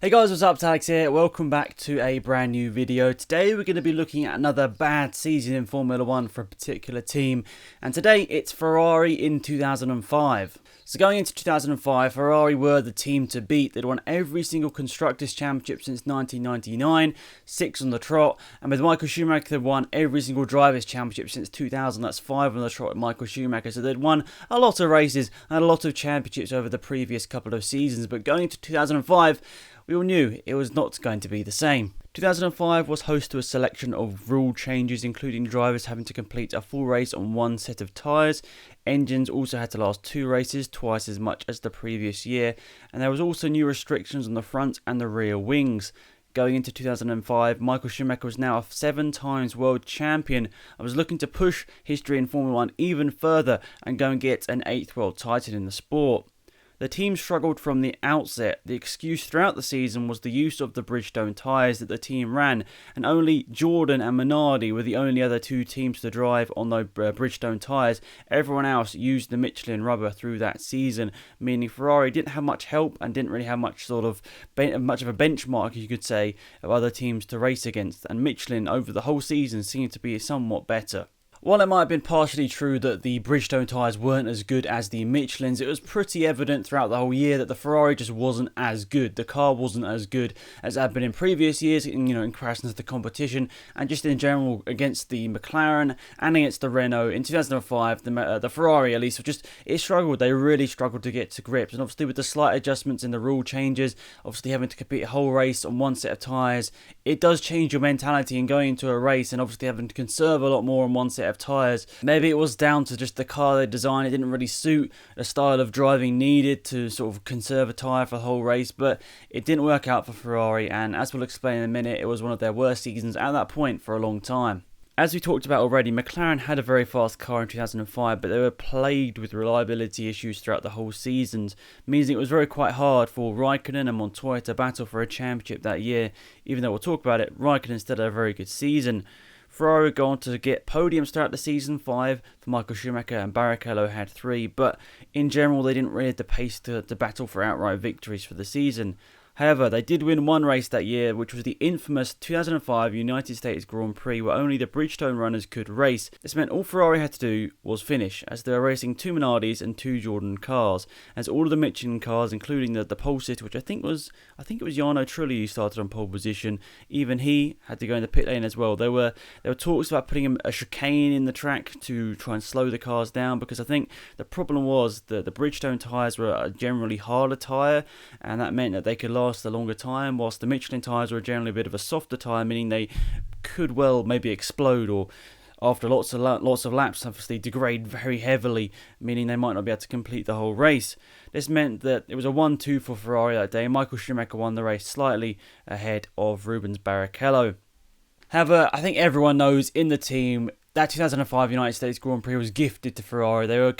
Hey guys, what's up? It's Alex here. Welcome back to a brand new video. Today we're going to be looking at another bad season in Formula 1 for a particular team. And today it's Ferrari in 2005. So going into 2005, Ferrari were the team to beat. They'd won every single Constructors' Championship since 1999, 6 on the trot. And with Michael Schumacher, they'd won every single Drivers' Championship since 2000. That's 5 on the trot with Michael Schumacher. So they'd won a lot of races and a lot of championships over the previous couple of seasons. But going into 2005, we all knew it was not going to be the same. 2005 was host to a selection of rule changes, including drivers having to complete a full race on one set of tyres. Engines also had to last 2 races, twice as much as the previous year. And there was also new restrictions on the front and the rear wings. Going into 2005, Michael Schumacher was now a 7 times world champion and was looking to push history in Formula 1 even further and go and get an 8th world title in the sport. The team struggled from the outset. The excuse throughout the season was the use of the Bridgestone tyres that the team ran, and only Jordan and Minardi were the only other 2 teams to drive on those Bridgestone tyres. Everyone else used the Michelin rubber through that season, meaning Ferrari didn't have much help and didn't really have much of a benchmark, you could say, of other teams to race against, and Michelin over the whole season seemed to be somewhat better. While it might have been partially true that the Bridgestone tyres weren't as good as the Michelins, it was pretty evident throughout the whole year that the Ferrari just wasn't as good. The car wasn't as good as it had been in previous years, in comparison to the competition, and just in general against the McLaren and against the Renault. In 2005, the Ferrari at least, it struggled. They really struggled to get to grips, and obviously with the slight adjustments in the rule changes, obviously having to compete a whole race on one set of tyres, it does change your mentality in going into a race, and obviously having to conserve a lot more on one set of tyres. Maybe it was down to just the car they designed. It didn't really suit the style of driving needed to sort of conserve a tyre for the whole race, but it didn't work out for Ferrari, and as we'll explain in a minute, it was one of their worst seasons at that point for a long time. As we talked about already, McLaren had a very fast car in 2005, but they were plagued with reliability issues throughout the whole season, meaning it was quite hard for Raikkonen and Montoya to battle for a championship that year. Even though we'll talk about it, Raikkonen still had a very good season. Ferrari would go on to get podiums throughout the season, 5 for Michael Schumacher, and Barrichello had 3, but in general they didn't really have the pace to battle for outright victories for the season. However, they did win one race that year, which was the infamous 2005 United States Grand Prix, where only the Bridgestone runners could race. This meant all Ferrari had to do was finish, as they were racing 2 Minardis and 2 Jordan cars, as all of the Michelin cars, including the pole sitter, which I think it was Jarno Trulli who started on pole position, even he had to go in the pit lane as well. There were talks about putting a chicane in the track to try and slow the cars down, because I think the problem was that the Bridgestone tyres were a generally harder tyre, and that meant that they could last a longer time, whilst the Michelin tyres were generally a bit of a softer tyre, meaning they could well maybe explode, or after lots of laps obviously degrade very heavily, meaning they might not be able to complete the whole race. This meant that it was a 1-2 for Ferrari that day. Michael Schumacher won the race slightly ahead of Rubens Barrichello. However, I think everyone knows in the team that 2005 United States Grand Prix was gifted to Ferrari. They're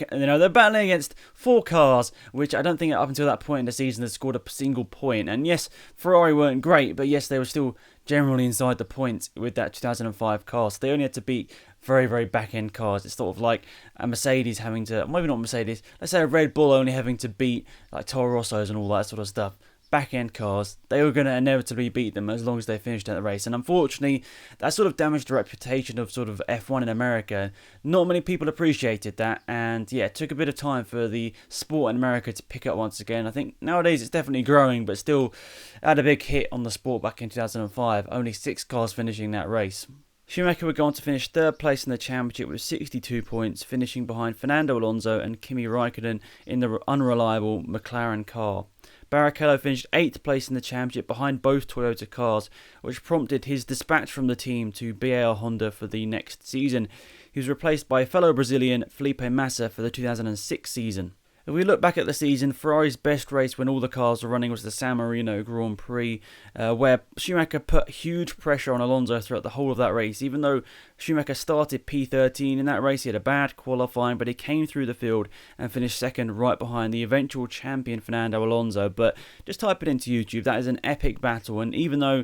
battling against 4 cars, which I don't think up until that point in the season had scored a single point. And yes, Ferrari weren't great, but yes, they were still generally inside the points with that 2005 car. So they only had to beat very, very back-end cars. It's sort of like a Mercedes having to, maybe not Mercedes, let's say a Red Bull only having to beat like Toro Rossos and all that sort of stuff. Back-end cars, they were going to inevitably beat them as long as they finished at the race. And unfortunately, that sort of damaged the reputation of sort of F1 in America. Not many people appreciated that, and yeah, it took a bit of time for the sport in America to pick up once again. I think nowadays it's definitely growing, but still had a big hit on the sport back in 2005. Only 6 cars finishing that race. Schumacher would go on to finish 3rd place in the championship with 62 points, finishing behind Fernando Alonso and Kimi Raikkonen in the unreliable McLaren car. Barrichello finished 8th place in the championship behind both Toyota cars, which prompted his dispatch from the team to BAR Honda for the next season. He was replaced by fellow Brazilian Felipe Massa for the 2006 season. If we look back at the season, Ferrari's best race when all the cars were running was the San Marino Grand Prix, where Schumacher put huge pressure on Alonso throughout the whole of that race. Even though Schumacher started P13 in that race, he had a bad qualifying, but he came through the field and finished 2nd right behind the eventual champion Fernando Alonso. But just type it into YouTube, that is an epic battle, and even though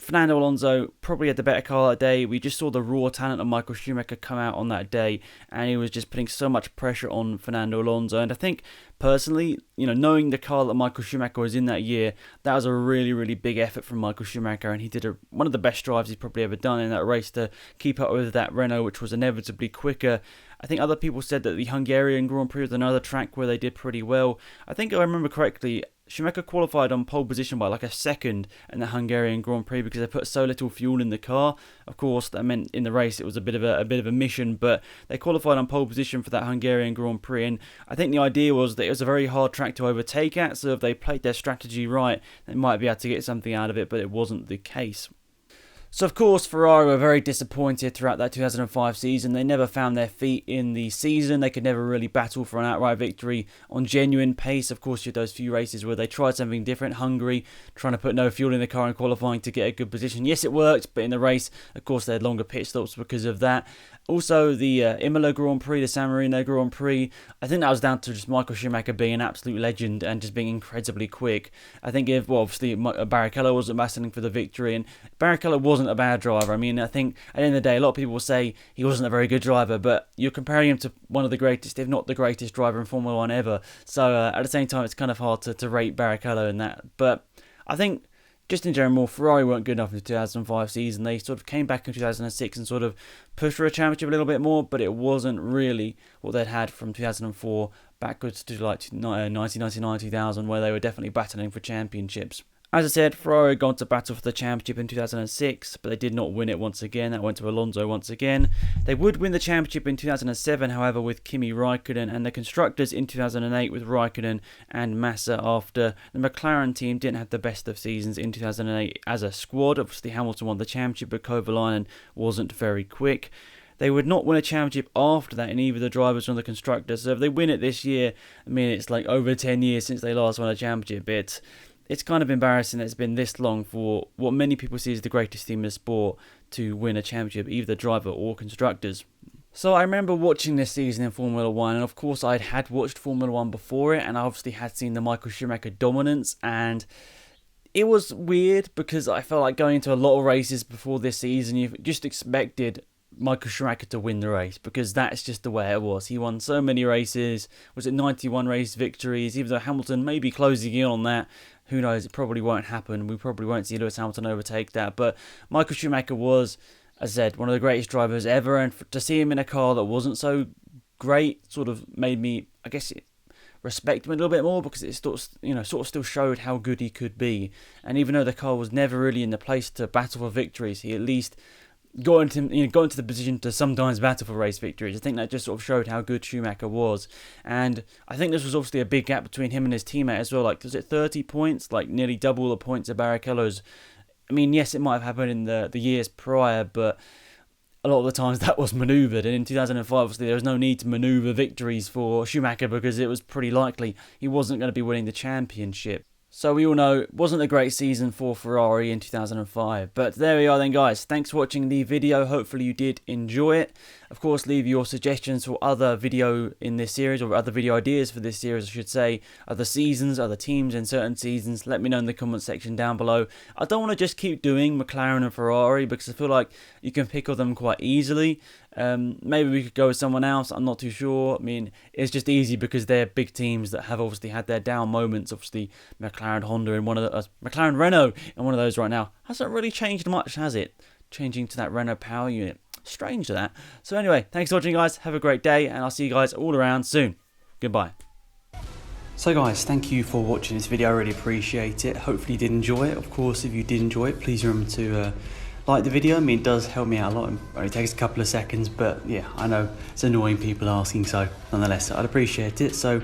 Fernando Alonso probably had the better car that day. We just saw the raw talent of Michael Schumacher come out on that day, and he was just putting so much pressure on Fernando Alonso. And I think, personally, knowing the car that Michael Schumacher was in that year, that was a really, really big effort from Michael Schumacher, and he did one of the best drives he's probably ever done in that race to keep up with that Renault, which was inevitably quicker. I think other people said that the Hungarian Grand Prix was another track where they did pretty well. I think, if I remember correctly, Schumacher qualified on pole position by like a second in the Hungarian Grand Prix because they put so little fuel in the car. Of course, that meant in the race it was a bit of a mission, but they qualified on pole position for that Hungarian Grand Prix. And I think the idea was that it was a very hard track to overtake at, so if they played their strategy right, they might be able to get something out of it, but it wasn't the case. So, of course, Ferrari were very disappointed throughout that 2005 season. They never found their feet in the season. They could never really battle for an outright victory on genuine pace. Of course, you had those few races where they tried something different. Hungary, trying to put no fuel in the car in qualifying to get a good position. Yes, it worked, but in the race, of course, they had longer pit stops because of that. Also, the Imola Grand Prix, the San Marino Grand Prix, I think that was down to just Michael Schumacher being an absolute legend and just being incredibly quick. I think obviously Barrichello wasn't battling for the victory, and Barrichello wasn't a bad driver. I mean, I think at the end of the day, a lot of people will say he wasn't a very good driver, but you're comparing him to one of the greatest, if not the greatest driver in Formula 1 ever. So at the same time, it's kind of hard to rate Barrichello in that. But I think, just in general, Ferrari weren't good enough in the 2005 season. They sort of came back in 2006 and sort of pushed for a championship a little bit more, but it wasn't really what they'd had from 2004 backwards to like 1999, 2000, where they were definitely battling for championships. As I said, Ferrari had gone to battle for the championship in 2006, but they did not win it once again. That went to Alonso once again. They would win the championship in 2007, however, with Kimi Raikkonen, and the constructors in 2008 with Raikkonen and Massa after the McLaren team didn't have the best of seasons in 2008 as a squad. Obviously, Hamilton won the championship, but Kovalainen wasn't very quick. They would not win a championship after that in either the drivers or the constructors. So if they win it this year, I mean, it's like over 10 years since they last won a championship. It's kind of embarrassing that it's been this long for what many people see as the greatest team in the sport to win a championship, either driver or constructors. So I remember watching this season in Formula 1, and of course I had watched Formula 1 before it, and I obviously had seen the Michael Schumacher dominance, and it was weird because I felt like going into a lot of races before this season, you just expected Michael Schumacher to win the race because that's just the way it was. He won so many races. Was it 91 race victories? Even though Hamilton may be closing in on that, who knows, it probably won't happen. We probably won't see Lewis Hamilton overtake that. But Michael Schumacher was, as I said, one of the greatest drivers ever. And to see him in a car that wasn't so great sort of made me, I guess, respect him a little bit more because it sort of still showed how good he could be. And even though the car was never really in the place to battle for victories, he at least got into the position to sometimes battle for race victories. I think that just sort of showed how good Schumacher was. And I think this was obviously a big gap between him and his teammate as well. Like, was it 30 points? Like, nearly double the points of Barrichello's. I mean, yes, it might have happened in the years prior, but a lot of the times that was manoeuvred. And in 2005, obviously, there was no need to manoeuvre victories for Schumacher because it was pretty likely he wasn't going to be winning the championship. So we all know it wasn't a great season for Ferrari in 2005. But there we are then, guys. Thanks for watching the video. Hopefully you did enjoy it. Of course, leave your suggestions for other video in this series, or other video ideas for this series, I should say. Other seasons, other teams in certain seasons. Let me know in the comment section down below. I don't want to just keep doing McLaren and Ferrari because I feel like you can pick on them quite easily. Maybe we could go with someone else. I'm not too sure. I mean, it's just easy because they're big teams that have obviously had their down moments. Obviously, McLaren Honda in one of the McLaren Renault in one of those right now hasn't really changed much, has it? Changing to that Renault power unit. Strange that. So anyway, thanks for watching, guys. Have a great day, and I'll see you guys all around soon. Goodbye. So guys, thank you for watching this video. I really appreciate it. Hopefully you did enjoy it. Of course, if you did enjoy it, please remember to like the video. I mean, it does help me out a lot. It only takes a couple of seconds, but yeah, I know it's annoying people asking, so nonetheless, I'd appreciate it. So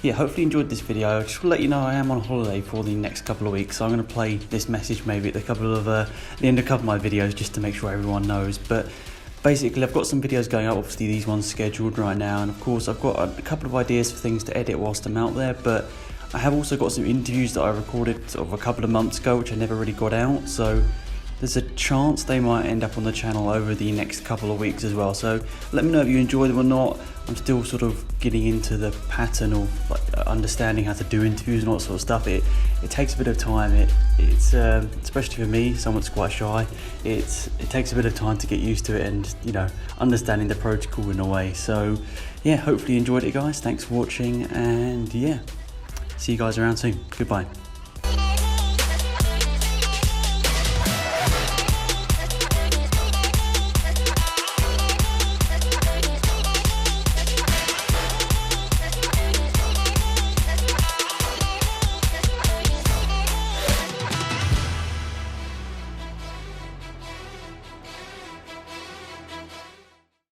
yeah, hopefully you enjoyed this video. Just to let you know, I am on holiday for the next couple of weeks, so I'm going to play this message maybe at the end of a couple of my videos just to make sure everyone knows. But basically, I've got some videos going up. Obviously, these ones scheduled right now, and of course, I've got a couple of ideas for things to edit whilst I'm out there. But I have also got some interviews that I recorded sort of a couple of months ago, which I never really got out. So there's a chance they might end up on the channel over the next couple of weeks as well. So let me know if you enjoy them or not. I'm still sort of getting into the pattern of like understanding how to do interviews and all that sort of stuff. It takes a bit of time. It's especially for me, someone that's quite shy. It takes a bit of time to get used to it, and you know, understanding the protocol in a way. So yeah, hopefully you enjoyed it, guys. Thanks for watching, and yeah, see you guys around soon. Goodbye.